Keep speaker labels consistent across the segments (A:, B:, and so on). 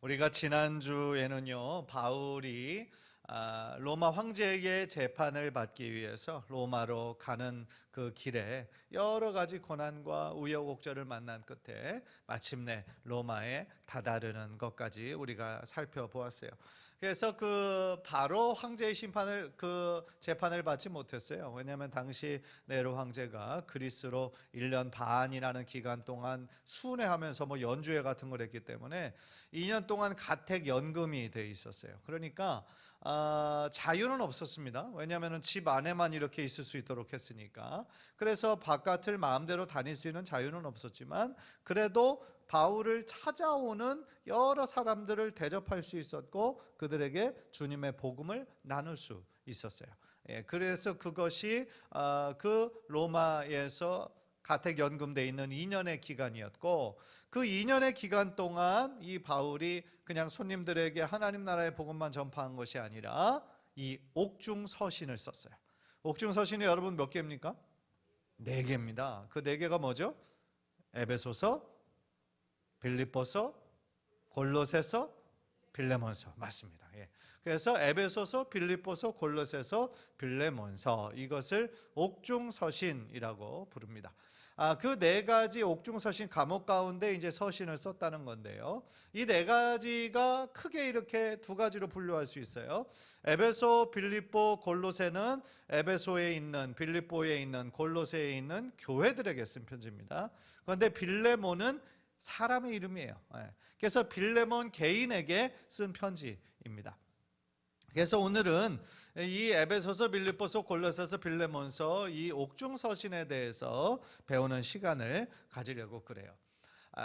A: 우리가 지난주에는요, 바울이 로마 황제에게 재판을 받기 위해서 로마로 가는 그 길에 여러 가지 고난과 우여곡절을 만난 끝에 마침내 로마에 다다르는 것까지 우리가 살펴보았어요. 그래서 바로 황제의 재판을 받지 못했어요. 왜냐하면 당시 네로 황제가 그리스로 1년 반이라는 기간 동안 순회하면서 연주회 같은 걸 했기 때문에 2년 동안 가택 연금이 돼 있었어요. 그러니까 자유는 없었습니다. 왜냐하면 집 안에만 이렇게 있을 수 있도록 했으니까. 그래서 바깥을 마음대로 다닐 수 있는 자유는 없었지만 그래도 바울을 찾아오는 여러 사람들을 대접할 수 있었고 그들에게 주님의 복음을 나눌 수 있었어요. 그래서 그것이 그 로마에서 가택연금돼 있는 2년의 기간이었고, 그 2년의 기간 동안 이 바울이 그냥 손님들에게 하나님 나라의 복음만 전파한 것이 아니라 이 옥중서신을 썼어요. 옥중서신이 여러분 몇 개입니까? 4개입니다. 그 4개가 뭐죠? 에베소서, 빌립보서, 골로새서, 빌레몬서. 맞습니다. 그래서 에베소서, 빌립보서, 골로새서, 빌레몬서, 이것을 옥중서신이라고 부릅니다. 그 4가지 옥중서신 과목 가운데 이제 서신을 썼다는 건데요. 이 4가지가 크게 이렇게 2가지로 분류할 수 있어요. 에베소, 빌립보, 골로새는 에베소에 있는, 빌립보에 있는, 골로새에 있는 교회들에게 쓴 편지입니다. 그런데 빌레몬은 사람의 이름이에요. 그래서 빌레몬 개인에게 쓴 편지입니다. 그래서 오늘은 이 에베소서, 빌립보서, 골로새서, 빌레몬서 이 옥중서신에 대해서 배우는 시간을 가지려고 그래요.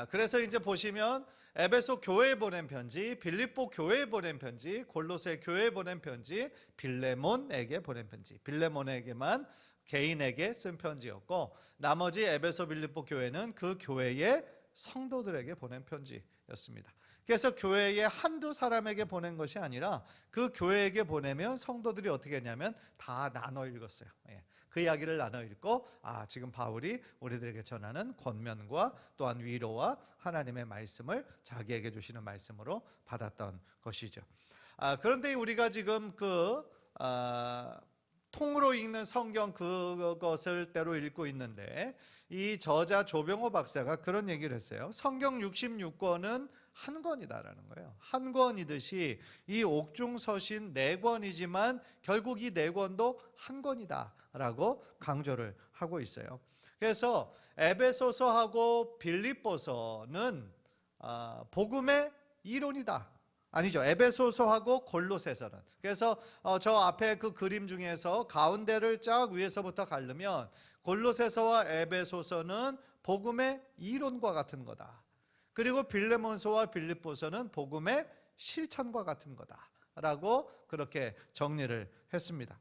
A: 그래서 이제 보시면 에베소 교회에 보낸 편지, 빌립보 교회에 보낸 편지, 골로새 교회에 보낸 편지, 빌레몬에게 보낸 편지. 빌레몬에게만 개인에게 쓴 편지였고 나머지 에베소, 빌립보 교회는 그 교회의 성도들에게 보낸 편지였습니다. 그래서 교회의 한두 사람에게 보낸 것이 아니라 그 교회에게 보내면 성도들이 어떻게 했냐면 다 나눠 읽었어요. 그 이야기를 나눠 읽고 지금 바울이 우리들에게 전하는 권면과 또한 위로와 하나님의 말씀을 자기에게 주시는 말씀으로 받았던 것이죠. 그런데 우리가 지금 통으로 읽는 성경 그것을 때로 읽고 있는데 이 저자 조병호 박사가 그런 얘기를 했어요. 성경 66권은 한 권이다라는 거예요. 한 권이듯이 이 옥중서신 4권이지만 결국 이 4권도 한 권이다라고 강조를 하고 있어요. 그래서 에베소서하고 빌립보서는 복음의 이론이다. 아니죠. 에베소서하고 골로새서는. 그래서 저 앞에 그 그림 중에서 가운데를 쫙 위에서부터 가르면 골로새서와 에베소서는 복음의 이론과 같은 거다. 그리고 빌레몬서와 빌립보서는 복음의 실천과 같은 거다라고 그렇게 정리를 했습니다.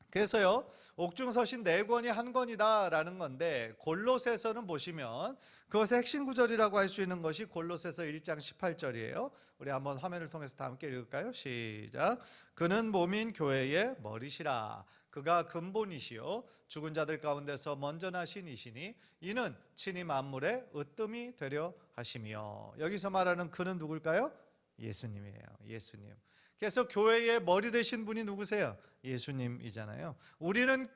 A: 그래서요, 옥중서신 4권이 한 권이다라는 건데 골로새서는 보시면 그것의 핵심 구절이라고 할 수 있는 것이 골로새서 1장 18절이에요. 우리 한번 화면을 통해서 다 함께 읽을까요? 시작. 그는 몸인 교회의 머리시라. 그가 근본이시요 죽은 자들 가운데서 먼저 나신 이시니 이는 친히 만물의 으뜸이 되려 하시며. 여기서 말하는 그는 누굴까요? 예수님이에요. 예수님. 그래서 교회의 머리 되신 분이 누구세요? 예수님이잖아요. 우리는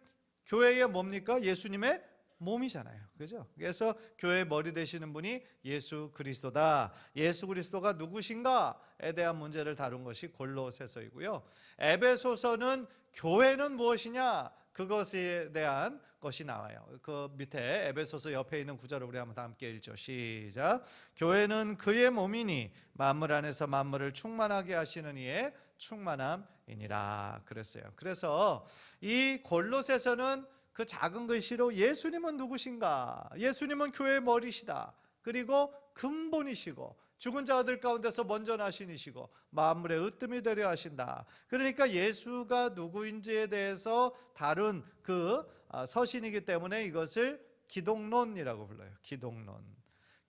A: 교회의 뭡니까? 예수님의 몸이잖아요. 그죠? 그래서 교회의 머리 되시는 분이 예수 그리스도다. 예수 그리스도가 누구신가에 대한 문제를 다룬 것이 골로새서이고요. 에베소서는 교회는 무엇이냐? 그것에 대한 것이 나와요. 그 밑에 에베소서 옆에 있는 구절을 우리 한번 다 함께 읽죠. 시작. 교회는 그의 몸이니 만물 안에서 만물을 충만하게 하시는 이의 충만함이니라 그랬어요. 그래서 이 골로새서는 그 작은 글씨로 예수님은 누구신가? 예수님은 교회의 머리시다. 그리고 근본이시고 죽은 자들 가운데서 먼저 나신 이시고 만물의 으뜸이 되려 하신다. 그러니까 예수가 누구인지에 대해서 다룬 그 서신이기 때문에 이것을 기독론이라고 불러요. 기독론.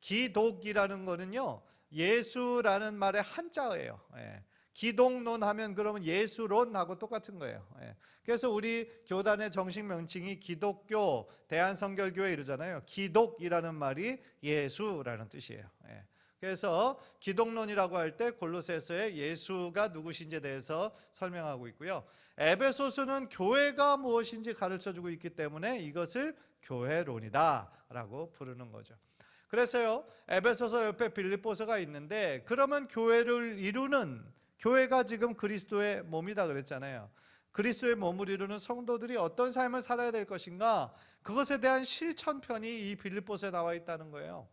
A: 기독이라는 거는요, 예수라는 말의 한자예요. 기독론 하면 그러면 예수론하고 똑같은 거예요. 그래서 우리 교단의 정식 명칭이 기독교 대한성결교회 이러잖아요. 기독이라는 말이 예수라는 뜻이에요. 그래서 기독론이라고 할 때 골로새서에 예수가 누구신지에 대해서 설명하고 있고요. 에베소서는 교회가 무엇인지 가르쳐주고 있기 때문에 이것을 교회론이다라고 부르는 거죠. 그래서요, 에베소서 옆에 빌립보서가 있는데, 그러면 교회를 이루는, 교회가 지금 그리스도의 몸이다 그랬잖아요. 그리스도의 몸을 이루는 성도들이 어떤 삶을 살아야 될 것인가, 그것에 대한 실천편이 이 빌립보서에 나와 있다는 거예요.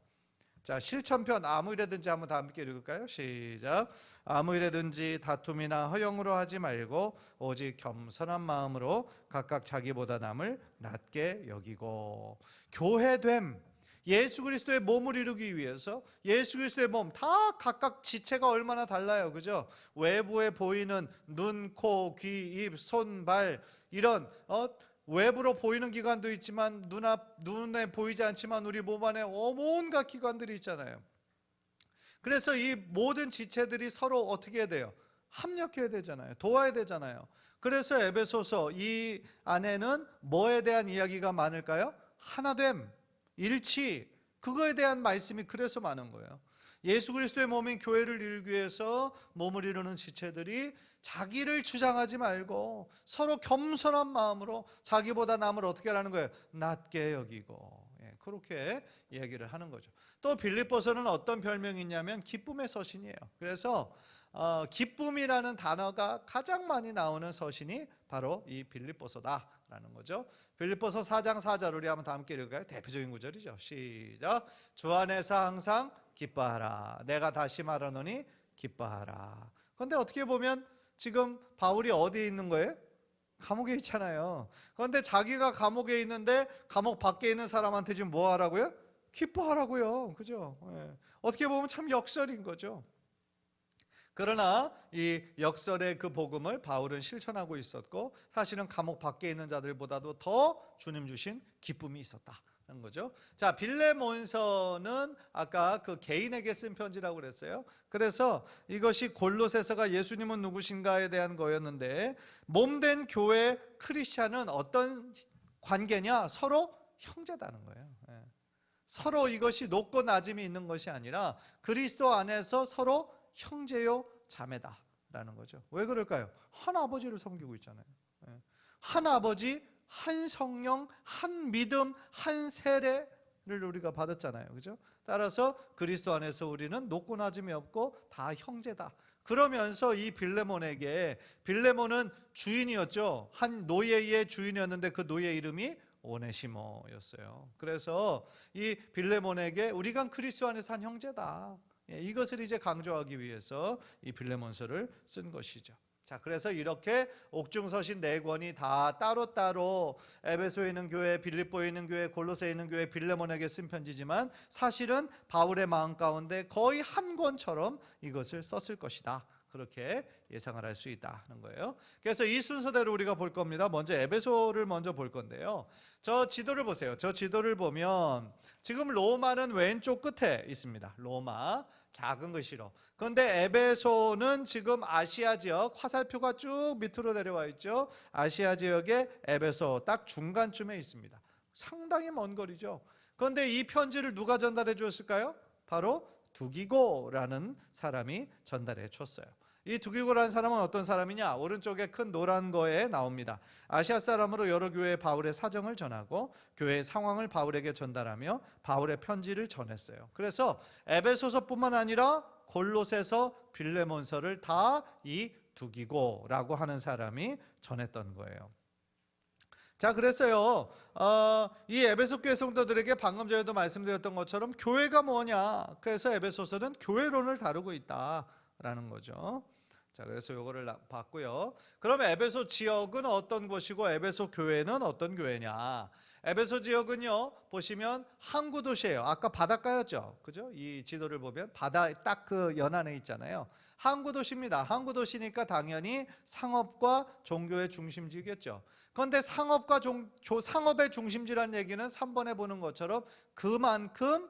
A: 자, 실천편 아무 일에든지 한번 다 함께 읽을까요? 시작. 아무 일에든지 다툼이나 허영으로 하지 말고 오직 겸손한 마음으로 각각 자기보다 남을 낮게 여기고. 교회됨, 예수 그리스도의 몸을 이루기 위해서, 예수 그리스도의 몸 다 각각 지체가 얼마나 달라요, 그죠? 외부에 보이는 눈, 코, 귀, 입, 손, 발, 이런 외부로 보이는 기관도 있지만 눈에 보이지 않지만 우리 몸 안에 온갖 기관들이 있잖아요. 그래서 이 모든 지체들이 서로 어떻게 해야 돼요? 합력해야 되잖아요. 도와야 되잖아요. 그래서 에베소서 이 안에는 뭐에 대한 이야기가 많을까요? 하나됨, 일치, 그거에 대한 말씀이 그래서 많은 거예요. 예수 그리스도의 몸인 교회를 이루기 위해서 몸을 이루는 지체들이 자기를 주장하지 말고 서로 겸손한 마음으로 자기보다 남을 어떻게 하라는 거예요? 낮게 여기고. 그렇게 얘기를 하는 거죠. 또 빌립보서는 어떤 별명이 있냐면 기쁨의 서신이에요. 그래서 기쁨이라는 단어가 가장 많이 나오는 서신이 바로 이 빌립보서다라는 거죠. 빌립보서 4장 4절 우리 한번 다 함께 읽을까요? 대표적인 구절이죠. 시작. 주 안에서 항상 기뻐하라. 내가 다시 말하노니 기뻐하라. 그런데 어떻게 보면 지금 바울이 어디에 있는 거예요? 감옥에 있잖아요. 그런데 자기가 감옥에 있는데 감옥 밖에 있는 사람한테 지금 뭐 하라고요? 기뻐하라고요. 그죠? 어떻게 보면 참 역설인 거죠. 그러나 이 역설의 그 복음을 바울은 실천하고 있었고, 사실은 감옥 밖에 있는 자들보다도 더 주님 주신 기쁨이 있었다는 거죠. 자, 빌레몬서는 아까 그 개인에게 쓴 편지라고 그랬어요. 그래서 이것이 골로새서가 예수님은 누구신가에 대한 거였는데, 몸된 교회 크리스찬은 어떤 관계냐? 서로 형제다는 거예요. 서로 이것이 높고 낮음이 있는 것이 아니라 그리스도 안에서 서로 형제요 자매다라는 거죠. 왜 그럴까요? 한 아버지를 섬기고 있잖아요. 한 아버지, 한 성령, 한 믿음, 한 세례를 우리가 받았잖아요. 그죠? 따라서 그리스도 안에서 우리는 높고 낮음이 없고 다 형제다. 그러면서 이 빌레몬은 주인이었죠. 한 노예의 주인이었는데 그 노예 이름이 오네시모였어요. 그래서 이 빌레몬에게 우리가 그리스도 안에서 한 형제다, 이것을 이제 강조하기 위해서 이 빌레몬서를 쓴 것이죠. 자, 그래서 이렇게 옥중서신 4권이 다 따로따로 에베소에 있는 교회, 빌립보에 있는 교회, 골로새에 있는 교회, 빌레몬에게 쓴 편지지만 사실은 바울의 마음 가운데 거의 한 권처럼 이것을 썼을 것이다, 그렇게 예상을 할 수 있다는 거예요. 그래서 이 순서대로 우리가 볼 겁니다. 먼저 에베소를 먼저 볼 건데요. 저 지도를 보세요. 저 지도를 보면 지금 로마는 왼쪽 끝에 있습니다. 로마 작은 글씨로. 그런데 에베소는 지금 아시아 지역, 화살표가 쭉 밑으로 내려와 있죠. 아시아 지역의 에베소 딱 중간쯤에 있습니다. 상당히 먼 거리죠. 그런데 이 편지를 누가 전달해 주었을까요? 바로 두기고라는 사람이 전달해 줬어요. 이 두기고라는 사람은 어떤 사람이냐? 오른쪽에 큰 노란 거에 나옵니다. 아시아 사람으로 여러 교회에 바울의 사정을 전하고 교회의 상황을 바울에게 전달하며 바울의 편지를 전했어요. 그래서 에베소서뿐만 아니라 골로새서, 빌레몬서를 다 이 두기고라고 하는 사람이 전했던 거예요. 자, 그래서요, 이 에베소 교회 성도들에게 방금 전에도 말씀드렸던 것처럼 교회가 뭐냐? 그래서 에베소서는 교회론을 다루고 있다라는 거죠. 자, 그래서 요거를 봤고요. 그럼 에베소 지역은 어떤 곳이고 에베소 교회는 어떤 교회냐? 에베소 지역은요, 보시면 항구 도시예요. 아까 바닷가였죠, 그죠? 이 지도를 보면 바다 딱 그 연안에 있잖아요. 항구 도시입니다. 항구 도시니까 당연히 상업과 종교의 중심지겠죠. 그런데 상업의 중심지라는 얘기는 3번에 보는 것처럼 그만큼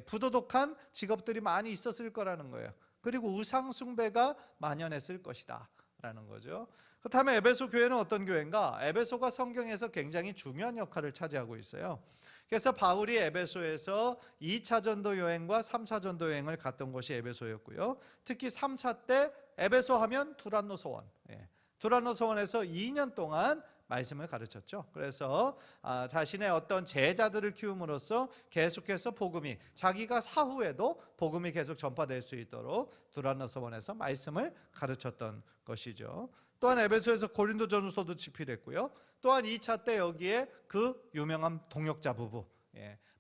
A: 부도덕한 직업들이 많이 있었을 거라는 거예요. 그리고 우상 숭배가 만연했을 것이다 라는 거죠. 그렇다면 에베소 교회는 어떤 교회인가? 에베소가 성경에서 굉장히 중요한 역할을 차지하고 있어요. 그래서 바울이 에베소에서 2차 전도 여행과 3차 전도 여행을 갔던 곳이 에베소였고요. 특히 3차 때 에베소 하면 두란노 서원, 두란노 서원에서 2년 동안 말씀을 가르쳤죠. 그래서 자신의 어떤 제자들을 키움으로써 계속해서 복음이, 자기가 사후에도 복음이 계속 전파될 수 있도록 두란노 서원에서 말씀을 가르쳤던 것이죠. 또한 에베소에서 고린도전후서도 집필했고요. 또한 2차 때 여기에 그 유명한 동역자 부부,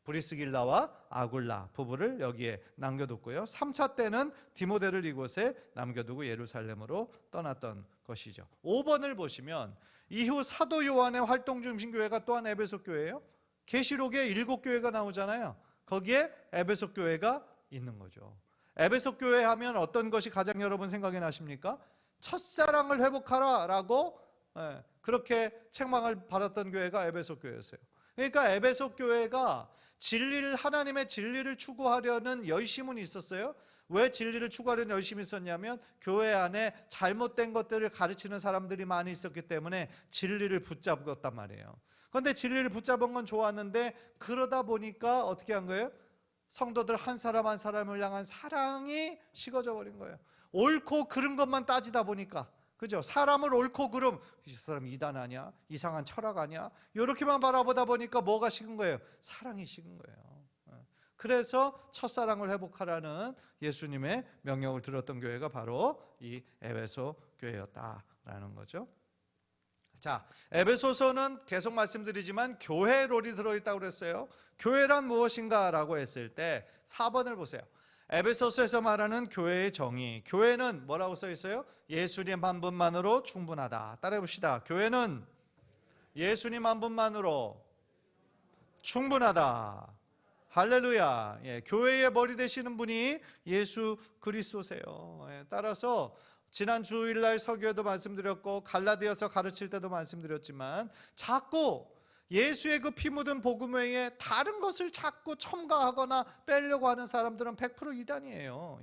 A: 브리스길라와 아굴라 부부를 여기에 남겨뒀고요. 3차 때는 디모데를 이곳에 남겨두고 예루살렘으로 떠났던 것이죠. 5번을 보시면 이후 사도 요한의 활동 중심 교회가 또한 에베소 교회예요. 계시록에 7교회가 나오잖아요. 거기에 에베소 교회가 있는 거죠. 에베소 교회 하면 어떤 것이 가장 여러분 생각이 나십니까? 첫사랑을 회복하라 라고 그렇게 책망을 받았던 교회가 에베소 교회였어요. 그러니까 에베소 교회가 진리를, 하나님의 진리를 추구하려는 열심은 있었어요. 왜 진리를 추구하려는 열심이 있었냐면 교회 안에 잘못된 것들을 가르치는 사람들이 많이 있었기 때문에 진리를 붙잡았단 말이에요. 그런데 진리를 붙잡은 건 좋았는데 그러다 보니까 어떻게 한 거예요? 성도들 한 사람 한 사람을 향한 사랑이 식어져 버린 거예요. 옳고 그른 것만 따지다 보니까, 그죠? 사람을 옳고 그름, 이 사람 이단 아니야? 이상한 철학 아니야? 이렇게만 바라보다 보니까 뭐가 식은 거예요? 사랑이 식은 거예요. 그래서 첫사랑을 회복하라는 예수님의 명령을 들었던 교회가 바로 이 에베소 교회였다라는 거죠. 자, 에베소서는 계속 말씀드리지만 교회 롤이 들어있다고 그랬어요. 교회란 무엇인가 라고 했을 때 4번을 보세요. 에베소서에서 말하는 교회의 정의, 교회는 뭐라고 써 있어요? 예수님 한 분만으로 충분하다. 따라해 봅시다. 교회는 예수님 한 분만으로 충분하다. 할렐루야. 교회의 머리 되시는 분이 예수 그리스도세요. 따라서 지난 주일날 설교에도 말씀드렸고 갈라디아서 가르칠 때도 말씀드렸지만 자꾸 예수의 그 피 묻은 복음 외에 다른 것을 자꾸 첨가하거나 빼려고 하는 사람들은 100% 이단이에요.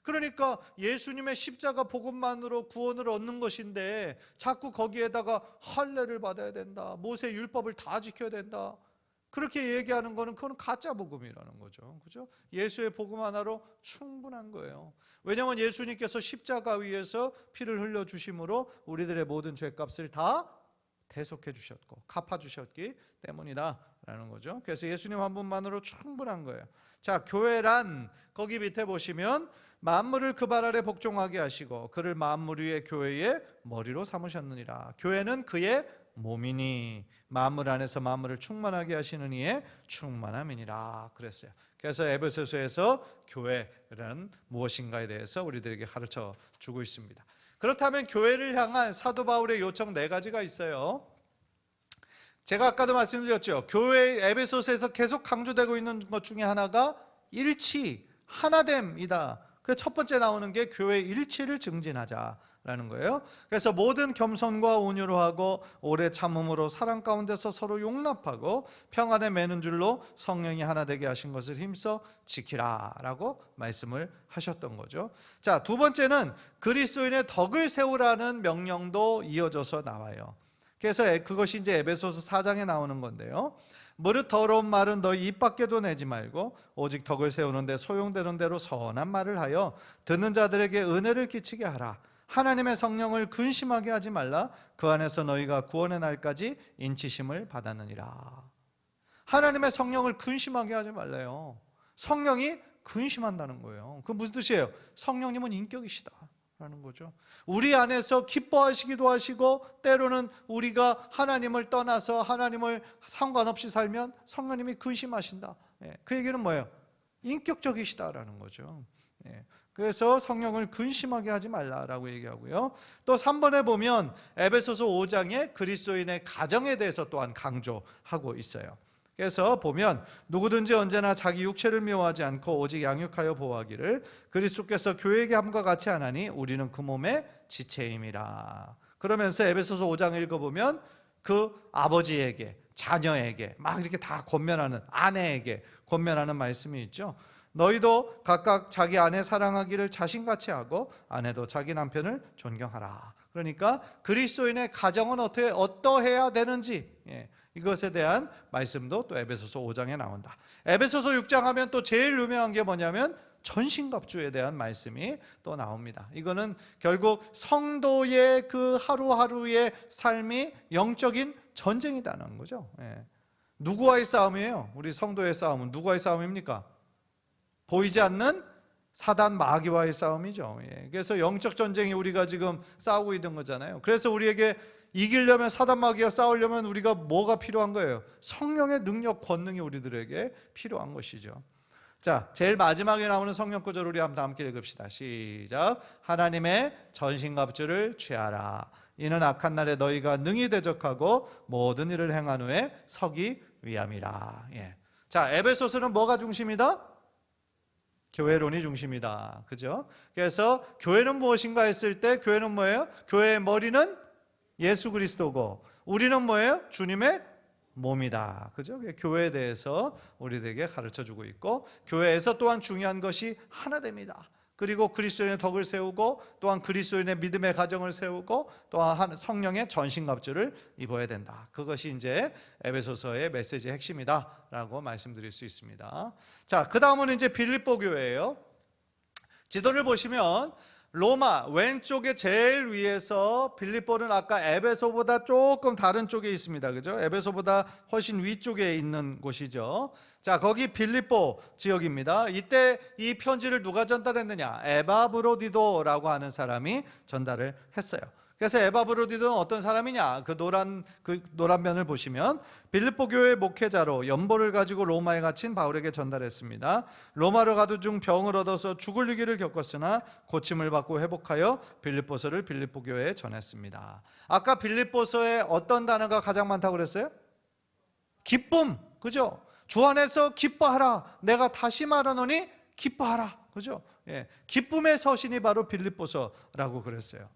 A: 그러니까 예수님의 십자가 복음만으로 구원을 얻는 것인데 자꾸 거기에다가 할례를 받아야 된다, 모세 율법을 다 지켜야 된다, 그렇게 얘기하는 거는 그건 가짜 복음이라는 거죠. 그죠? 예수의 복음 하나로 충분한 거예요. 왜냐하면 예수님께서 십자가 위에서 피를 흘려 주심으로 우리들의 모든 죄값을 다 대속해 주셨고 갚아 주셨기 때문이다라는 거죠. 그래서 예수님 한 분만으로 충분한 거예요. 자, 교회란 거기 밑에 보시면 만물을 그 발 아래 복종하게 하시고 그를 만물 위의 교회의 머리로 삼으셨느니라. 교회는 그의 몸이니 만물 안에서 만물을 충만하게 하시는 이의 충만함이니라 그랬어요. 그래서 에베소서에서 교회란 무엇인가에 대해서 우리들에게 가르쳐 주고 있습니다. 그렇다면 교회를 향한 사도 바울의 요청 4가지가 있어요. 제가 아까도 말씀드렸죠. 교회 에베소서에서 계속 강조되고 있는 것 중에 하나가 일치, 하나됨이다. 그 첫 번째 나오는 게 교회 일치를 증진하자라는 거예요. 그래서 모든 겸손과 온유로 하고 오래 참음으로 사랑 가운데서 서로 용납하고 평안에 매는 줄로 성령이 하나 되게 하신 것을 힘써 지키라라고 말씀을 하셨던 거죠. 자, 두 번째는 그리스도인의 덕을 세우라는 명령도 이어져서 나와요. 그래서 그것이 이제 에베소서 4장에 나오는 건데요. 무릇 더러운 말은 너희 입 밖에도 내지 말고 오직 덕을 세우는데 소용되는 대로 선한 말을 하여 듣는 자들에게 은혜를 끼치게 하라. 하나님의 성령을 근심하게 하지 말라. 그 안에서 너희가 구원의 날까지 인치심을 받았느니라. 하나님의 성령을 근심하게 하지 말래요. 성령이 근심한다는 거예요. 그 무슨 뜻이에요? 성령님은 인격이시다 라는 거죠. 우리 안에서 기뻐하시기도 하시고 때로는 우리가 하나님을 떠나서 하나님을 상관없이 살면 성령님이 근심하신다. 그 얘기는 뭐예요? 인격적이시다라는 거죠. 그래서 성령을 근심하게 하지 말라라고 얘기하고요. 또 3번에 보면 에베소서 5장에 그리스도인의 가정에 대해서 또한 강조하고 있어요. 그래서 보면 누구든지 언제나 자기 육체를 미워하지 않고 오직 양육하여 보호하기를 그리스도께서 교회에게 함과 같이 하나니 우리는 그 몸의 지체임이라. 그러면서 에베소서 5장 읽어보면 그 아버지에게, 자녀에게 막 이렇게 다 권면하는, 아내에게 권면하는 말씀이 있죠. 너희도 각각 자기 아내 사랑하기를 자신같이 하고 아내도 자기 남편을 존경하라. 그러니까 그리스도인의 가정은 어떠해야 되는지, 이것에 대한 말씀도 또 에베소서 5장에 나온다. 에베소서 6장 하면 또 제일 유명한 게 뭐냐면 전신갑주에 대한 말씀이 또 나옵니다. 이거는 결국 성도의 그 하루하루의 삶이 영적인 전쟁이라는 거죠. 누구와의 싸움이에요? 우리 성도의 싸움은 누구와의 싸움입니까? 보이지 않는 사단 마귀와의 싸움이죠. 그래서 영적 전쟁이 우리가 지금 싸우고 있는 거잖아요. 그래서 우리에게 이기려면, 사단 마귀와 싸우려면 우리가 뭐가 필요한 거예요? 성령의 능력, 권능이 우리들에게 필요한 것이죠. 자, 제일 마지막에 나오는 성경 구절 우리 한번 함께 읽읍시다. 시작. 하나님의 전신갑주를 취하라. 이는 악한 날에 너희가 능히 대적하고 모든 일을 행한 후에 서기 위함이라. 자, 에베소서는 뭐가 중심이다? 교회론이 중심이다. 그죠? 그래서 교회는 무엇인가 했을 때 교회는 뭐예요? 교회의 머리는 예수 그리스도고 우리는 뭐예요? 주님의 몸이다. 그죠? 교회에 대해서 우리들에게 가르쳐주고 있고, 교회에서 또한 중요한 것이 하나됩니다. 그리고 그리스도인의 덕을 세우고, 또한 그리스도인의 믿음의 가정을 세우고, 또한 성령의 전신갑주를 입어야 된다. 그것이 이제 에베소서의 메시지의 핵심이다 라고 말씀드릴 수 있습니다. 자, 그 다음은 이제 빌립보 교회예요. 지도를 보시면 로마 왼쪽에 제일 위에서, 빌립보는 아까 에베소보다 조금 다른 쪽에 있습니다. 그죠? 에베소보다 훨씬 위쪽에 있는 곳이죠. 자, 거기 빌립보 지역입니다. 이때 이 편지를 누가 전달했느냐? 에바브로디도라고 하는 사람이 전달을 했어요. 그래서 에바브로디도는 어떤 사람이냐? 그 노란 면을 보시면 빌립보 교회 목회자로 연보를 가지고 로마에 갇힌 바울에게 전달했습니다. 로마로 가도 중 병을 얻어서 죽을 위기를 겪었으나 고침을 받고 회복하여 빌립보서를 빌립보 교회에 전했습니다. 아까 빌립보서에 어떤 단어가 가장 많다고 그랬어요? 기쁨. 그죠? 주 안에서 기뻐하라. 내가 다시 말하노니 기뻐하라. 그죠? 기쁨의 서신이 바로 빌립보서라고 그랬어요.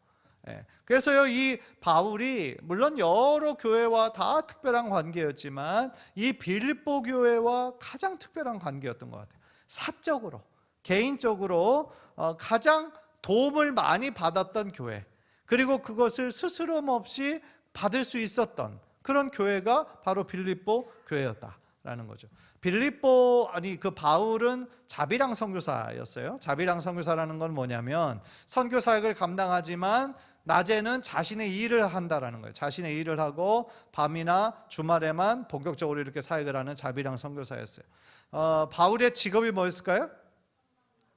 A: 그래서요, 이 바울이 물론 여러 교회와 다 특별한 관계였지만 이 빌립보 교회와 가장 특별한 관계였던 것 같아요. 사적으로, 개인적으로 가장 도움을 많이 받았던 교회, 그리고 그것을 스스럼 없이 받을 수 있었던 그런 교회가 바로 빌립보 교회였다라는 거죠. 그 바울은 자비랑 선교사였어요. 자비랑 선교사라는 건 뭐냐면 선교 사역을 감당하지만 낮에는 자신의 일을 한다라는 거예요. 자신의 일을 하고 밤이나 주말에만 본격적으로 이렇게 사역을 하는 자비랑 선교사였어요. 바울의 직업이 뭐였을까요?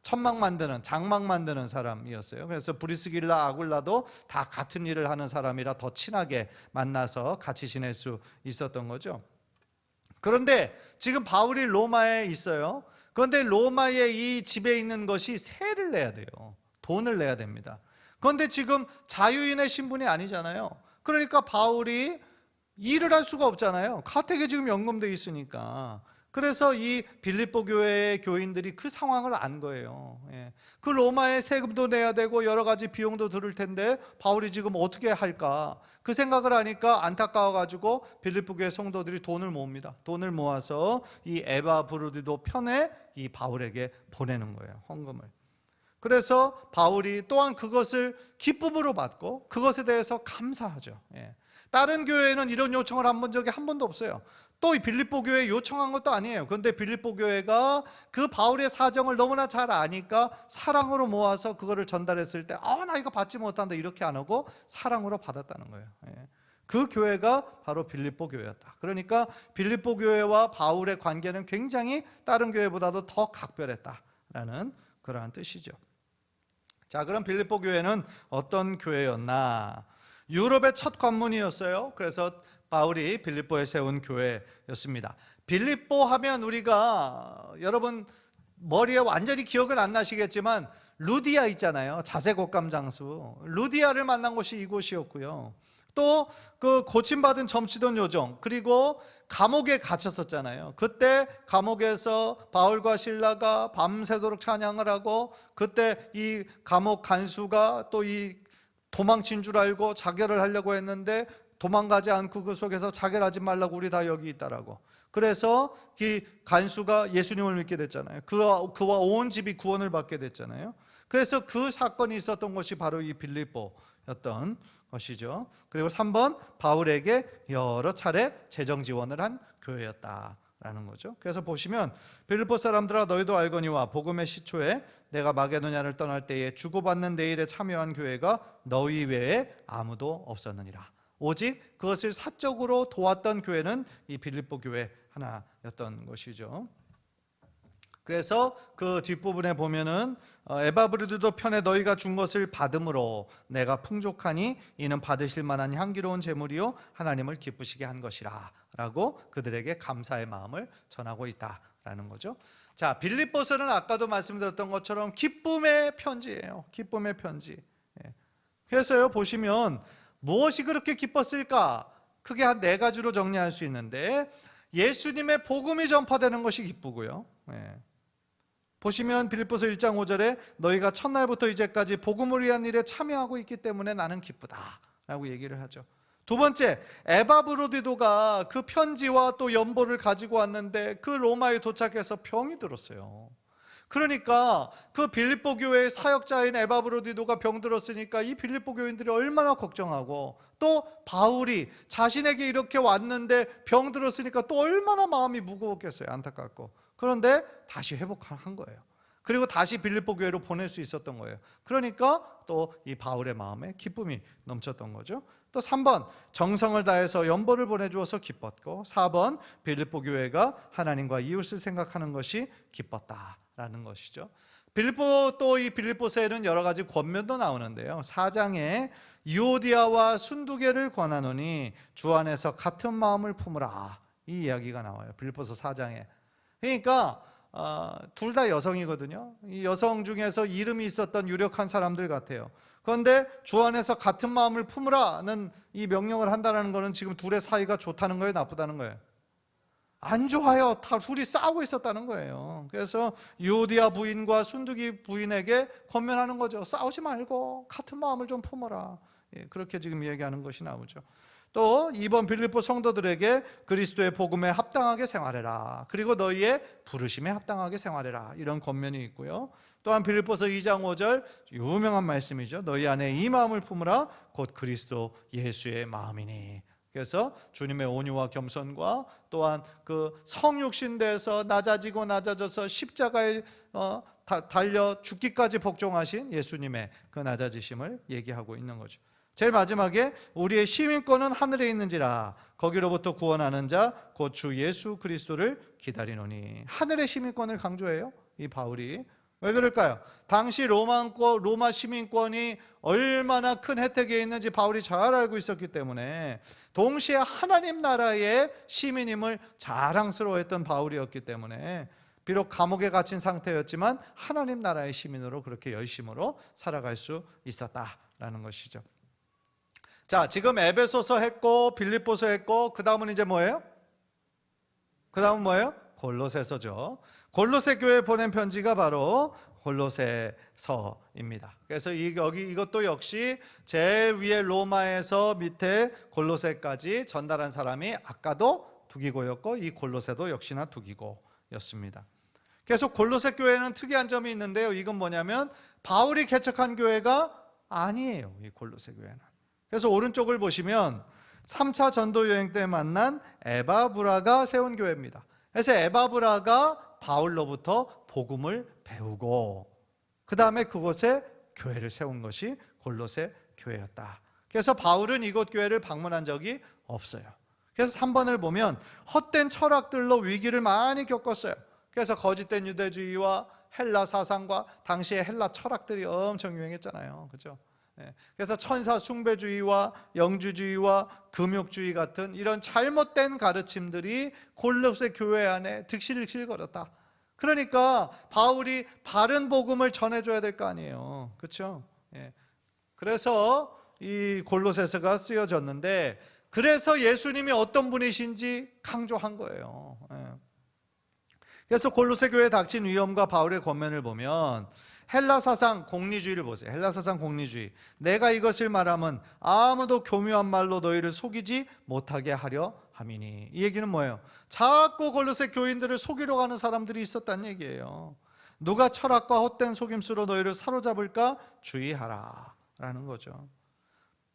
A: 천막 만드는, 장막 만드는 사람이었어요. 그래서 브리스길라, 아굴라도 다 같은 일을 하는 사람이라 더 친하게 만나서 같이 지낼 수 있었던 거죠. 그런데 지금 바울이 로마에 있어요. 그런데 로마의 이 집에 있는 것이 세를 내야 돼요. 돈을 내야 됩니다. 그런데 지금 자유인의 신분이 아니잖아요. 그러니까 바울이 일을 할 수가 없잖아요. 가택에 지금 연금돼 있으니까. 그래서 이 빌립보 교회의 교인들이 그 상황을 안 거예요. 그 로마에 세금도 내야 되고 여러 가지 비용도 들을 텐데 바울이 지금 어떻게 할까? 그 생각을 하니까 안타까워가지고 빌립보 교회 성도들이 돈을 모읍니다. 돈을 모아서 이 에바브로디도 편에 이 바울에게 보내는 거예요. 헌금을. 그래서 바울이 또한 그것을 기쁨으로 받고 그것에 대해서 감사하죠. 다른 교회는 이런 요청을 한 적이 한 번도 없어요. 또 이 빌립보 교회에 요청한 것도 아니에요. 그런데 빌립보 교회가 그 바울의 사정을 너무나 잘 아니까 사랑으로 모아서 그거를 전달했을 때 나 이거 받지 못한다 이렇게 안 하고 사랑으로 받았다는 거예요. 그 교회가 바로 빌립보 교회였다. 그러니까 빌립보 교회와 바울의 관계는 굉장히 다른 교회보다도 더 각별했다라는 그러한 뜻이죠. 자, 그럼 빌립보 교회는 어떤 교회였나? 유럽의 첫 관문이었어요. 그래서 바울이 빌립보에 세운 교회였습니다. 빌립보 하면 우리가 여러분 머리에 완전히 기억은 안 나시겠지만 루디아 있잖아요. 자색 옷감 장수. 루디아를 만난 곳이 이곳이었고요. 또 그 고침받은 점치던 요정, 그리고 감옥에 갇혔었잖아요. 그때 감옥에서 바울과 실라가 밤새도록 찬양을 하고, 그때 이 감옥 간수가 또 이 도망친 줄 알고 자결을 하려고 했는데 도망가지 않고 그 속에서 자결하지 말라고, 우리 다 여기 있다라고. 그래서 이 간수가 예수님을 믿게 됐잖아요. 그와 온 집이 구원을 받게 됐잖아요. 그래서 그 사건이 있었던 것이 바로 이 빌립보였던 것이죠. 그리고 3번 바울에게 여러 차례 재정 지원을 한 교회였다라는 거죠. 그래서 보시면 빌립보 사람들아 너희도 알거니와 복음의 시초에 내가 마게도냐를 떠날 때에 주고받는 내 일에 참여한 교회가 너희 외에 아무도 없었느니라. 오직 그것을 사적으로 도왔던 교회는 이 빌립보 교회 하나였던 것이죠. 그래서 그 뒷부분에 보면은 에바브로디도 편에 너희가 준 것을 받음으로 내가 풍족하니 이는 받으실 만한 향기로운 제물이요 하나님을 기쁘시게 한 것이라 라고 그들에게 감사의 마음을 전하고 있다라는 거죠. 자, 빌립보서는 아까도 말씀드렸던 것처럼 기쁨의 편지예요. 기쁨의 편지. 그래서요 보시면 무엇이 그렇게 기뻤을까? 크게 한 4가지로 정리할 수 있는데 예수님의 복음이 전파되는 것이 기쁘고요. 보시면 빌립보서 1장 5절에 너희가 첫날부터 이제까지 복음을 위한 일에 참여하고 있기 때문에 나는 기쁘다 라고 얘기를 하죠. 두 번째, 에바브로디도가 그 편지와 또 연보를 가지고 왔는데 그 로마에 도착해서 병이 들었어요. 그러니까 그 빌립보 교회의 사역자인 에바브로디도가 병들었으니까 이 빌립보 교인들이 얼마나 걱정하고, 또 바울이 자신에게 이렇게 왔는데 병들었으니까 또 얼마나 마음이 무거웠겠어요. 안타깝고. 그런데 다시 회복한 거예요. 그리고 다시 빌립보 교회로 보낼 수 있었던 거예요. 그러니까 또 이 바울의 마음에 기쁨이 넘쳤던 거죠. 또 3번, 정성을 다해서 연보를 보내주어서 기뻤고, 4번, 빌립보 교회가 하나님과 이웃을 생각하는 것이 기뻤다라는 것이죠. 또 이 빌립보서에는 여러 가지 권면도 나오는데요. 4장에 유오디아와 순두개를 권하노니 주 안에서 같은 마음을 품으라, 이 이야기가 나와요. 빌립보서 4장에. 그러니까 둘 다 여성이거든요. 이 여성 중에서 이름이 있었던 유력한 사람들 같아요. 그런데 주 안에서 같은 마음을 품으라는 이 명령을 한다는 것은 지금 둘의 사이가 좋다는 거예요, 나쁘다는 거예요? 안 좋아요. 다 둘이 싸우고 있었다는 거예요. 그래서 유오디아 부인과 순두기 부인에게 권면하는 거죠. 싸우지 말고 같은 마음을 좀 품어라. 그렇게 지금 얘기하는 것이 나오죠. 또 2번 빌립보 성도들에게 그리스도의 복음에 합당하게 생활해라. 그리고 너희의 부르심에 합당하게 생활해라. 이런 권면이 있고요. 또한 빌립보서 2장 5절 유명한 말씀이죠. 너희 안에 이 마음을 품으라. 곧 그리스도 예수의 마음이니. 그래서 주님의 온유와 겸손과 또한 그 성육신대에서 낮아지고 낮아져서 십자가에 달려 죽기까지 복종하신 예수님의 그 낮아지심을 얘기하고 있는 거죠. 제일 마지막에 우리의 시민권은 하늘에 있는지라 거기로부터 구원하는 자 곧 주 예수 그리스도를 기다리노니. 하늘의 시민권을 강조해요, 이 바울이. 왜 그럴까요? 당시 로마 시민권이 얼마나 큰 혜택이 있는지 바울이 잘 알고 있었기 때문에, 동시에 하나님 나라의 시민임을 자랑스러워했던 바울이었기 때문에 비록 감옥에 갇힌 상태였지만 하나님 나라의 시민으로 그렇게 열심으로 살아갈 수 있었다라는 것이죠. 자, 지금 에베소서 했고 빌립보서 했고 그 다음은 이제 뭐예요? 그 다음은 뭐예요? 골로새서죠. 골로새 교회에 보낸 편지가 바로 골로새서입니다. 그래서 이것도 역시 제일 위에 로마에서 밑에 골로새까지 전달한 사람이 아까도 두기고였고 이 골로새도 역시나 두기고였습니다. 그래서 골로새 교회는 특이한 점이 있는데요. 이건 뭐냐면 바울이 개척한 교회가 아니에요, 이 골로새 교회는. 그래서 오른쪽을 보시면 3차 전도 여행 때 만난 에바브라가 세운 교회입니다. 그래서 에바브라가 바울로부터 복음을 배우고 그 다음에 그곳에 교회를 세운 것이 골로새 교회였다. 그래서 바울은 이곳 교회를 방문한 적이 없어요. 그래서 3번을 보면 헛된 철학들로 위기를 많이 겪었어요. 그래서 거짓된 유대주의와 헬라 사상과 당시에 헬라 철학들이 엄청 유행했잖아요. 그렇죠? 그래서 천사 숭배주의와 영주주의와 금욕주의 같은 이런 잘못된 가르침들이 골로새 교회 안에 득실거렸다. 그러니까 바울이 바른 복음을 전해줘야 될 거 아니에요. 그렇죠? 그래서 이 골로새서가 쓰여졌는데, 그래서 예수님이 어떤 분이신지 강조한 거예요. 그래서 골로새 교회에 닥친 위험과 바울의 권면을 보면 헬라 사상 공리주의를 보세요. 헬라 사상 공리주의. 내가 이것을 말하면 아무도 교묘한 말로 너희를 속이지 못하게 하려 함이니. 이 얘기는 뭐예요? 자꾸 골로새 교인들을 속이려 가는 사람들이 있었다는 얘기예요. 누가 철학과 헛된 속임수로 너희를 사로잡을까 주의하라 라는 거죠.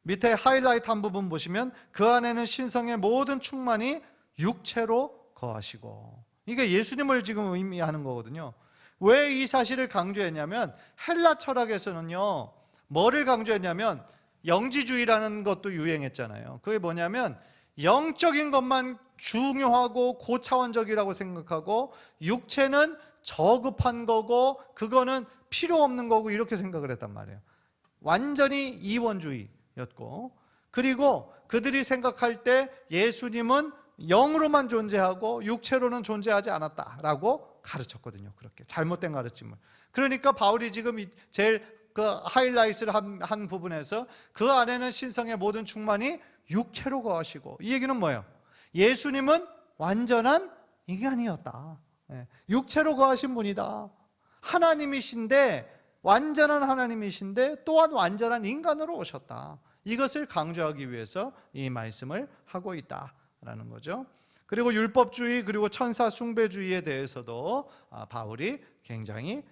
A: 밑에 하이라이트 한 부분 보시면 그 안에는 신성의 모든 충만이 육체로 거하시고, 이게 예수님을 지금 의미하는 거거든요. 왜 이 사실을 강조했냐면 헬라 철학에서는요, 뭐를 강조했냐면 영지주의라는 것도 유행했잖아요. 그게 뭐냐면 영적인 것만 중요하고 고차원적이라고 생각하고 육체는 저급한 거고 그거는 필요 없는 거고 이렇게 생각을 했단 말이에요. 완전히 이원주의였고, 그리고 그들이 생각할 때 예수님은 영으로만 존재하고 육체로는 존재하지 않았다라고 가르쳤거든요. 그렇게 잘못된 가르침을. 그러니까 바울이 지금 제일 그 하이라이트를 한 부분에서 그 안에는 신성의 모든 충만이 육체로 거하시고, 이 얘기는 뭐예요? 예수님은 완전한 인간이었다. 육체로 거하신 분이다. 하나님이신데, 완전한 하나님이신데 또한 완전한 인간으로 오셨다. 이것을 강조하기 위해서 이 말씀을 하고 있다라는 거죠. 그리고 율법주의 그리고 천사 숭배주의에 대해서도 바울이 굉장히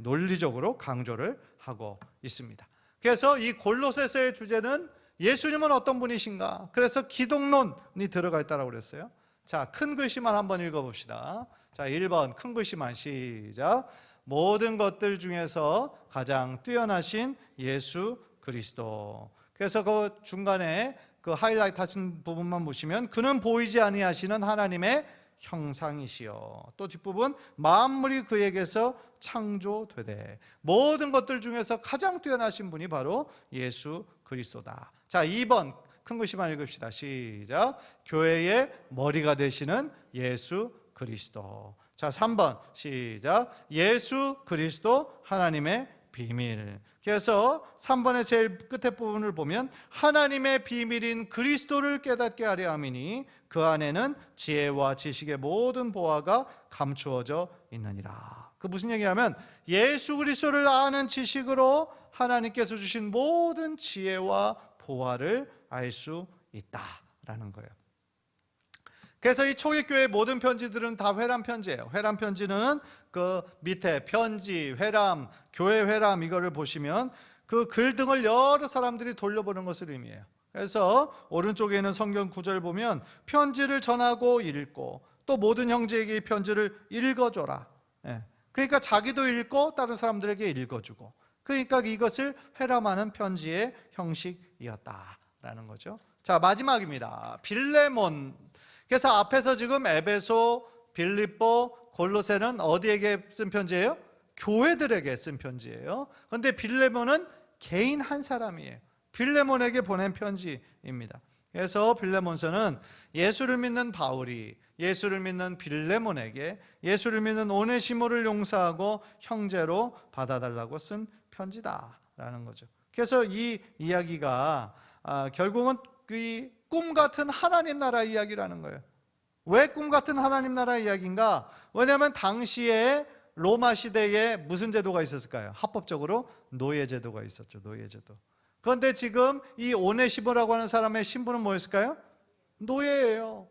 A: 논리적으로 강조를 하고 있습니다. 그래서 이 골로새서의 주제는 예수님은 어떤 분이신가? 그래서 기독론이 들어가 있다고 그랬어요. 자, 큰 글씨만 한번 읽어봅시다. 자, 1번 큰 글씨만 시작. 모든 것들 중에서 가장 뛰어나신 예수 그리스도. 그래서 그 중간에 그 하이라이트 하신 부분만 보시면 그는 보이지 아니하시는 하나님의 형상이시여. 또 뒷부분 만물이 그에게서 창조되되 모든 것들 중에서 가장 뛰어나신 분이 바로 예수 그리스도다. 자, 2번 큰 글씨만 읽읍시다. 시작. 교회의 머리가 되시는 예수 그리스도. 자, 3번 시작. 예수 그리스도 하나님의 비밀. 그래서 3번의 제일 끝에 부분을 보면 하나님의 비밀인 그리스도를 깨닫게 하려 함이니 그 안에는 지혜와 지식의 모든 보화가 감추어져 있느니라. 그 무슨 얘기냐면 예수 그리스도를 아는 지식으로 하나님께서 주신 모든 지혜와 보화를 알 수 있다라는 거예요. 그래서 이 초기교회 모든 편지들은 다 회람 편지예요. 회람 편지는 그 밑에 편지, 회람, 교회 회람 이거를 보시면 그 글등을 여러 사람들이 돌려보는 것을 의미해요. 그래서 오른쪽에 있는 성경 구절 보면 편지를 전하고 읽고 또 모든 형제에게 이 편지를 읽어줘라. 그러니까 자기도 읽고 다른 사람들에게 읽어주고, 그러니까 이것을 회람하는 편지의 형식이었다라는 거죠. 자, 마지막입니다. 빌레몬. 그래서 앞에서 지금 에베소, 빌립보, 골로새는 어디에게 쓴 편지예요? 교회들에게 쓴 편지예요. 그런데 빌레몬은 개인 한 사람이에요. 빌레몬에게 보낸 편지입니다. 그래서 빌레몬서는 예수를 믿는 바울이 예수를 믿는 빌레몬에게 예수를 믿는 오네시모를 용서하고 형제로 받아달라고 쓴 편지다라는 거죠. 그래서 이 이야기가 결국은 이 꿈 같은 하나님 나라 이야기라는 거예요. 왜 꿈 같은 하나님 나라 이야기인가? 왜냐하면 당시에 로마 시대에 무슨 제도가 있었을까요? 합법적으로 노예 제도가 있었죠. 노예 제도. 그런데 지금 이 오네시모라고 하는 사람의 신분은 뭐였을까요? 노예예요.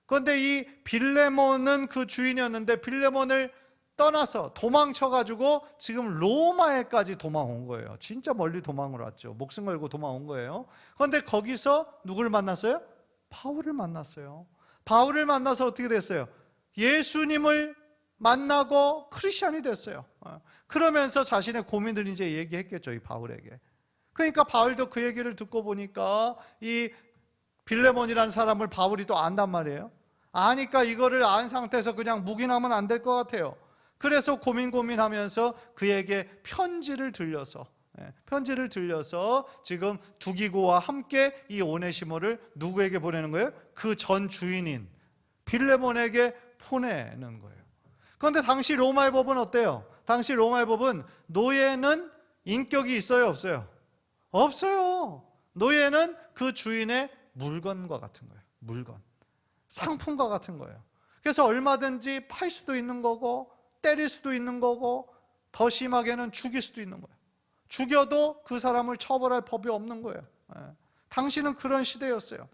A: 그런데 이 빌레몬은 그 주인이었는데 빌레몬을 떠나서 도망쳐가지고 지금 로마에까지 도망온 거예요. 진짜 멀리 도망을 왔죠. 목숨 걸고 도망온 거예요. 그런데 거기서 누구를 만났어요? 바울을 만났어요. 바울을 만나서 어떻게 됐어요? 예수님을 만나고 크리스찬이 됐어요. 그러면서 자신의 고민을 이제 얘기했겠죠, 이 바울에게. 그러니까 바울도 그 얘기를 듣고 보니까 이 빌레몬이라는 사람을 바울이 또 안단 말이에요. 아니까 이거를 안 상태에서 그냥 묵인하면 안 될 것 같아요. 그래서 고민하면서 그에게 편지를 들려서 지금 두기고와 함께 이 오네시모를 누구에게 보내는 거예요? 그 전 주인인 빌레몬에게 보내는 거예요. 그런데 당시 로마의 법은 어때요? 당시 로마의 법은 노예는 인격이 있어요, 없어요? 없어요. 노예는 그 주인의 물건과 같은 거예요. 물건, 상품과 같은 거예요. 그래서 얼마든지 팔 수도 있는 거고 때릴 수도 있는 거고 더 심하게는 죽일 수도 있는 거예요. 죽여도 그 사람을 처벌할 법이 없는 거예요. 당시는 그런 시대였어요.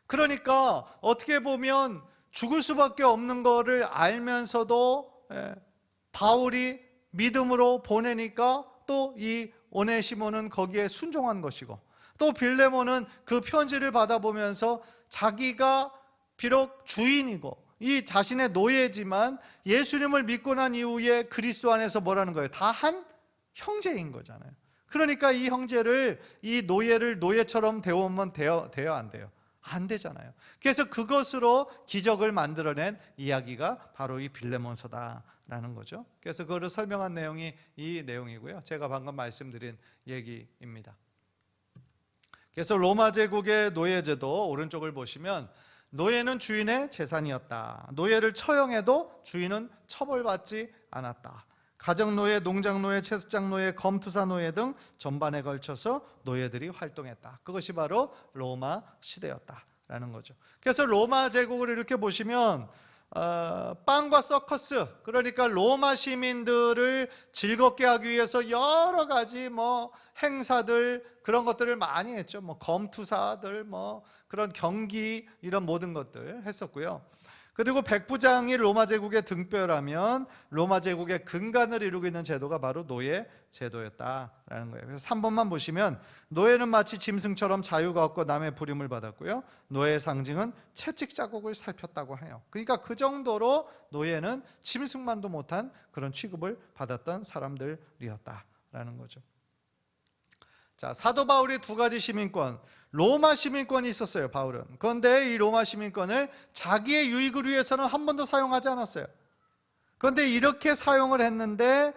A: 그러니까 어떻게 보면 죽을 수밖에 없는 거를 알면서도 바울이 믿음으로 보내니까 또 이 오네시모는 거기에 순종한 것이고, 또 빌레몬은 그 편지를 받아보면서 자기가 비록 주인이고 이 자신의 노예지만 예수님을 믿고 난 이후에 그리스도 안에서 뭐라는 거예요? 다 한 형제인 거잖아요. 그러니까 이 형제를, 이 노예를 노예처럼 대우하면 돼요 안 돼요? 안 되잖아요. 그래서 그것으로 기적을 만들어낸 이야기가 바로 이 빌레몬서다라는 거죠. 그래서 그거를 설명한 내용이 이 내용이고요. 제가 방금 말씀드린 얘기입니다. 그래서 로마 제국의 노예제도 오른쪽을 보시면 노예는 주인의 재산이었다. 노예를 처형해도 주인은 처벌받지 않았다. 가정노예, 농장노예, 채석장노예, 검투사노예 등 전반에 걸쳐서 노예들이 활동했다. 그것이 바로 로마 시대였다라는 거죠. 그래서 로마 제국을 이렇게 보시면 빵과 서커스, 그러니까 로마 시민들을 즐겁게 하기 위해서 여러 가지 행사들, 그런 것들을 많이 했죠. 검투사들, 그런 경기, 이런 모든 것들 했었고요. 그리고 백부장이 로마 제국의 등뼈라면 로마 제국의 근간을 이루고 있는 제도가 바로 노예 제도였다라는 거예요. 그래서 3번만 보시면 노예는 마치 짐승처럼 자유가 없고 남의 부림을 받았고요. 노예의 상징은 채찍 자국을 살폈다고 해요. 그러니까 그 정도로 노예는 짐승만도 못한 그런 취급을 받았던 사람들이었다라는 거죠. 자, 사도 바울이 두 가지 시민권, 로마 시민권이 있었어요, 바울은. 그런데 이 로마 시민권을 자기의 유익을 위해서는 한 번도 사용하지 않았어요. 그런데 이렇게 사용을 했는데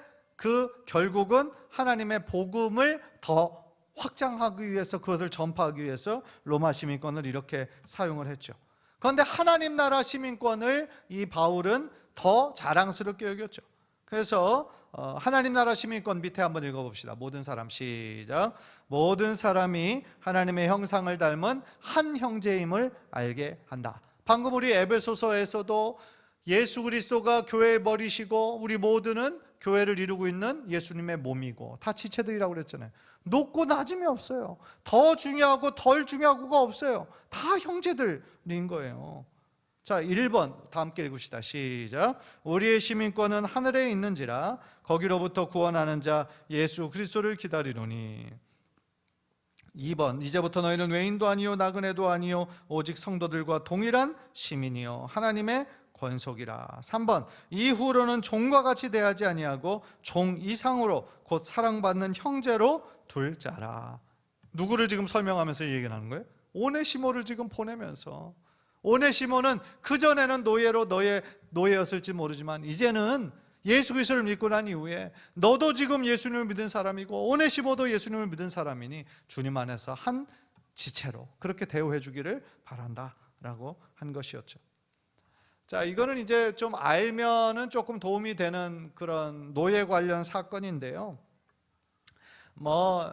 A: 결국은 하나님의 복음을 더 확장하기 위해서, 그것을 전파하기 위해서 로마 시민권을 이렇게 사용을 했죠. 그런데 하나님 나라 시민권을 이 바울은 더 자랑스럽게 여겼죠. 그래서 하나님 나라 시민권 밑에 한번 읽어봅시다. 모든 사람, 시작. 모든 사람이 하나님의 형상을 닮은 한 형제임을 알게 한다. 방금 우리 에베소서에서도 예수 그리스도가 교회의 머리시고 우리 모두는 교회를 이루고 있는 예수님의 몸이고, 다 지체들이라고 그랬잖아요. 높고 낮음이 없어요. 더 중요하고 덜 중요하고가 없어요. 다 형제들인 거예요. 자, 1번 다 함께 읽읍시다. 시작. 우리의 시민권은 하늘에 있는지라 거기로부터 구원하는 자 예수 그리스도를 기다리노니. 2번 이제부터 너희는 외인도 아니요 나그네도 아니요 오직 성도들과 동일한 시민이요 하나님의 권속이라. 3번 이후로는 종과 같이 대하지 아니하고 종 이상으로 곧 사랑받는 형제로 둘 자라. 누구를 지금 설명하면서 이 얘기를 하는 거예요? 오네시모를 지금 보내면서, 오네시모는 그전에는 노예였을지 모르지만 이제는 예수 그리스도를 믿고 난 이후에 너도 지금 예수님을 믿은 사람이고 오네시모도 예수님을 믿은 사람이니 주님 안에서 한 지체로 그렇게 대우해 주기를 바란다라고 한 것이었죠. 자, 이거는 이제 좀 알면은 조금 도움이 되는 그런 노예 관련 사건인데요.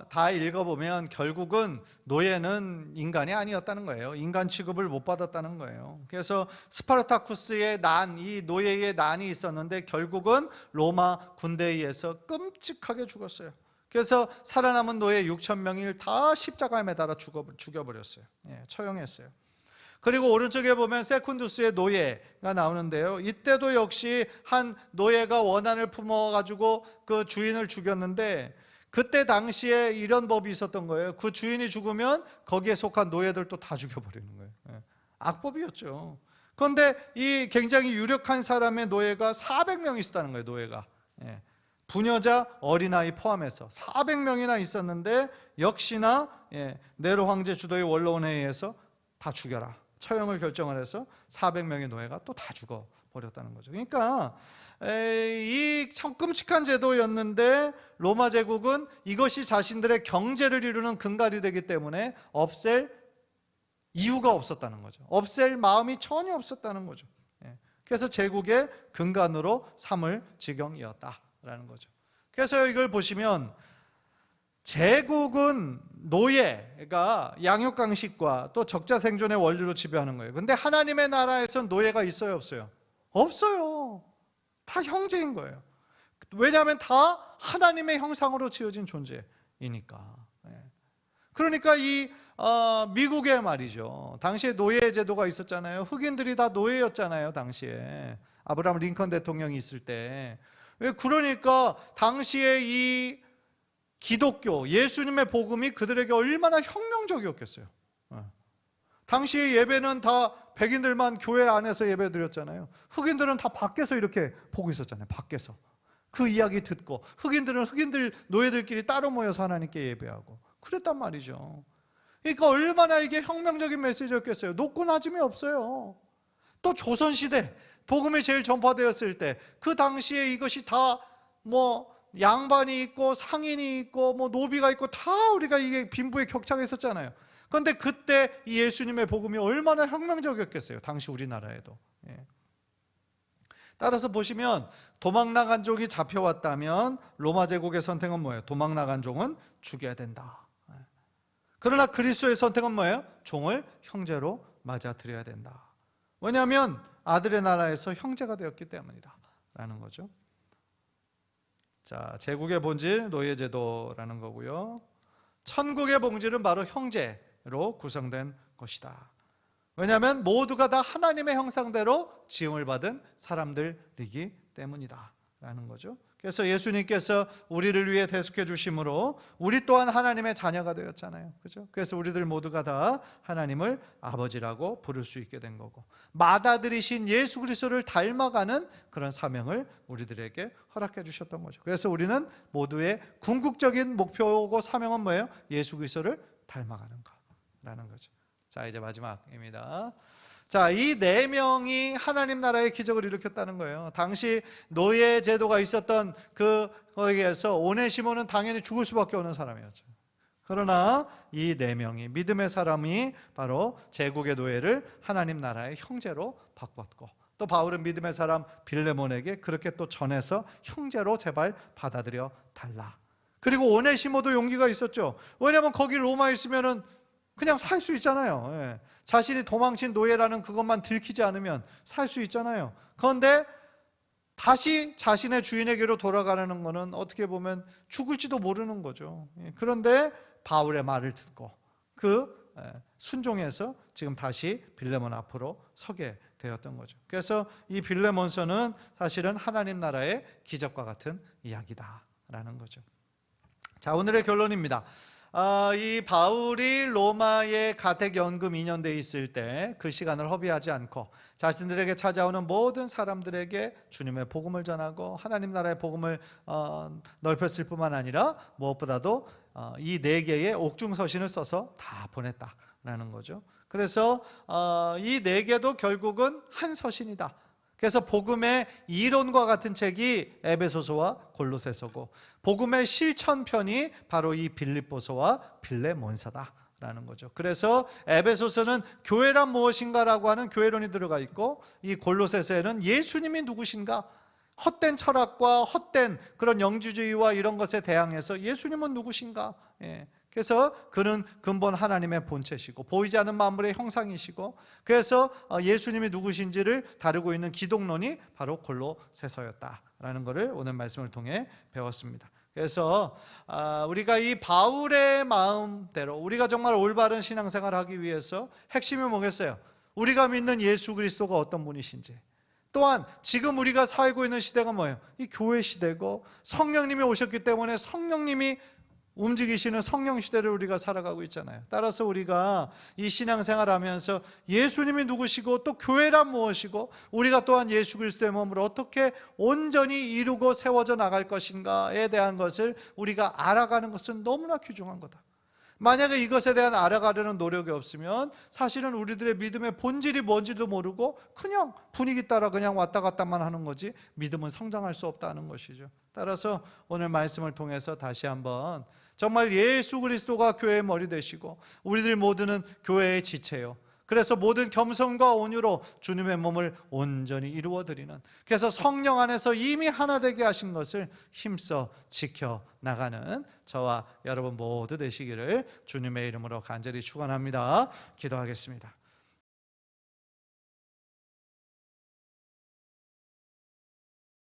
A: 다 읽어보면 결국은 노예는 인간이 아니었다는 거예요. 인간 취급을 못 받았다는 거예요. 그래서 스파르타쿠스의 이 노예의 난이 있었는데 결국은 로마 군대에 의해서 끔찍하게 죽었어요. 그래서 살아남은 노예 6,000명을 다 십자가에 매달아 죽여버렸어요. 처형했어요. 그리고 오른쪽에 보면 세쿤두스의 노예가 나오는데요. 이때도 역시 한 노예가 원한을 품어가지고 그 주인을 죽였는데, 그때 당시에 이런 법이 있었던 거예요. 그 주인이 죽으면 거기에 속한 노예들도 다 죽여버리는 거예요. 악법이었죠. 그런데 이 굉장히 유력한 사람의 노예가 400명 있었다는 거예요. 노예가 부녀자, 어린아이 포함해서 400명이나 있었는데 역시나 네로 황제 주도의 원로원에 의해서 다 죽여라, 처형을 결정을 해서 400명의 노예가 또 다 죽어버렸다는 거죠. 그러니까 이 참 끔찍한 제도였는데 로마 제국은 이것이 자신들의 경제를 이루는 근간이 되기 때문에 없앨 이유가 없었다는 거죠. 없앨 마음이 전혀 없었다는 거죠. 그래서 제국의 근간으로 삼을 지경이었다라는 거죠. 그래서 이걸 보시면 제국은 노예가 양육강식과 또 적자생존의 원리로 지배하는 거예요. 근데 하나님의 나라에선 노예가 있어요, 없어요? 없어요. 다 형제인 거예요. 왜냐하면 다 하나님의 형상으로 지어진 존재이니까. 그러니까 이 미국에 말이죠, 당시에 노예 제도가 있었잖아요. 흑인들이 다 노예였잖아요, 당시에 아브라함 링컨 대통령이 있을 때. 그러니까 당시에 이 기독교, 예수님의 복음이 그들에게 얼마나 혁명적인 혁명적이었겠어요. 당시의 예배는 다 백인들만 교회 안에서 예배 드렸잖아요. 흑인들은 다 밖에서 이렇게 보고 있었잖아요. 밖에서 그 이야기 듣고, 흑인들은 흑인들 노예들끼리 따로 모여서 하나님께 예배하고 그랬단 말이죠. 그러니까 얼마나 이게 혁명적인 메시지였겠어요. 높고 낮음이 없어요. 또 조선시대 복음이 제일 전파되었을 때 그 당시에 이것이 다 뭐 양반이 있고 상인이 있고 뭐 노비가 있고 다 우리가 이게 빈부의 격차가 있었잖아요. 그런데 그때 이 예수님의 복음이 얼마나 혁명적이었겠어요. 당시 우리나라에도. 따라서 보시면 도망나간 종이 잡혀왔다면 로마 제국의 선택은 뭐예요? 도망나간 종은 죽여야 된다. 그러나 그리스도의 선택은 뭐예요? 종을 형제로 맞아들여야 된다. 왜냐하면 아들의 나라에서 형제가 되었기 때문이다 라는 거죠. 자, 제국의 본질 노예제도라는 거고요. 천국의 본질은 바로 형제로 구성된 것이다. 왜냐하면 모두가 다 하나님의 형상대로 지음을 받은 사람들이기 때문이다 라는 거죠. 그래서 예수님께서 우리를 위해 대속해 주심으로 우리 또한 하나님의 자녀가 되었잖아요. 그렇죠? 그래서 우리들 모두가 다 하나님을 아버지라고 부를 수 있게 된 거고, 맏아들이신 예수 그리스도를 닮아가는 그런 사명을 우리들에게 허락해 주셨던 거죠. 그래서 우리는 모두의 궁극적인 목표고 사명은 뭐예요? 예수 그리스도를 닮아가는 거라는 거죠. 자, 이제 마지막입니다. 자, 이 4명이 하나님 나라의 기적을 일으켰다는 거예요. 당시 노예 제도가 있었던 거기에서 오네시모는 당연히 죽을 수밖에 없는 사람이었죠. 그러나 이 4명이, 믿음의 사람이 바로 제국의 노예를 하나님 나라의 형제로 바꿨고, 또 바울은 믿음의 사람 빌레몬에게 그렇게 또 전해서 형제로 제발 받아들여 달라. 그리고 오네시모도 용기가 있었죠. 왜냐하면 거기 로마에 있으면은 그냥 살 수 있잖아요. 자신이 도망친 노예라는 그것만 들키지 않으면 살 수 있잖아요. 그런데 다시 자신의 주인에게로 돌아가는 것은 어떻게 보면 죽을지도 모르는 거죠. 그런데 바울의 말을 듣고 순종해서 지금 다시 빌레몬 앞으로 서게 되었던 거죠. 그래서 이 빌레몬서는 사실은 하나님 나라의 기적과 같은 이야기다라는 거죠. 자, 오늘의 결론입니다. 이 바울이 로마에 가택연금 2년 돼 있을 때 그 시간을 허비하지 않고 자신들에게 찾아오는 모든 사람들에게 주님의 복음을 전하고 하나님 나라의 복음을 넓혔을 뿐만 아니라 무엇보다도 이 4개의 옥중서신을 써서 다 보냈다라는 거죠. 그래서 이 4개도 결국은 한 서신이다. 그래서 복음의 이론과 같은 책이 에베소서와 골로새서고, 복음의 실천편이 바로 이 빌립보서와 빌레몬서다라는 거죠. 그래서 에베소서는 교회란 무엇인가라고 하는 교회론이 들어가 있고, 이 골로새서에는 예수님이 누구신가, 헛된 철학과 헛된 그런 영주주의와 이런 것에 대항해서 예수님은 누구신가. 그래서 그는 근본 하나님의 본체시고 보이지 않는 만물의 형상이시고, 그래서 예수님이 누구신지를 다루고 있는 기독론이 바로 골로새서였다라는 것을 오늘 말씀을 통해 배웠습니다. 그래서 우리가 이 바울의 마음대로 우리가 정말 올바른 신앙생활을 하기 위해서 핵심이 뭐겠어요? 우리가 믿는 예수 그리스도가 어떤 분이신지, 또한 지금 우리가 살고 있는 시대가 뭐예요? 이 교회 시대고 성령님이 오셨기 때문에 성령님이 움직이시는 성령 시대를 우리가 살아가고 있잖아요. 따라서 우리가 이 신앙생활 하면서 예수님이 누구시고 또 교회란 무엇이고 우리가 또한 예수 그리스도의 몸을 어떻게 온전히 이루고 세워져 나갈 것인가에 대한 것을 우리가 알아가는 것은 너무나 귀중한 거다. 만약에 이것에 대한 알아가려는 노력이 없으면 사실은 우리들의 믿음의 본질이 뭔지도 모르고 그냥 분위기 따라 그냥 왔다 갔다만 하는 거지 믿음은 성장할 수 없다는 것이죠. 따라서 오늘 말씀을 통해서 다시 한번 정말 예수 그리스도가 교회의 머리 되시고 우리들 모두는 교회의 지체요, 그래서 모든 겸손과 온유로 주님의 몸을 온전히 이루어드리는, 그래서 성령 안에서 이미 하나 되게 하신 것을 힘써 지켜나가는 저와 여러분 모두 되시기를 주님의 이름으로 간절히 축원합니다. 기도하겠습니다.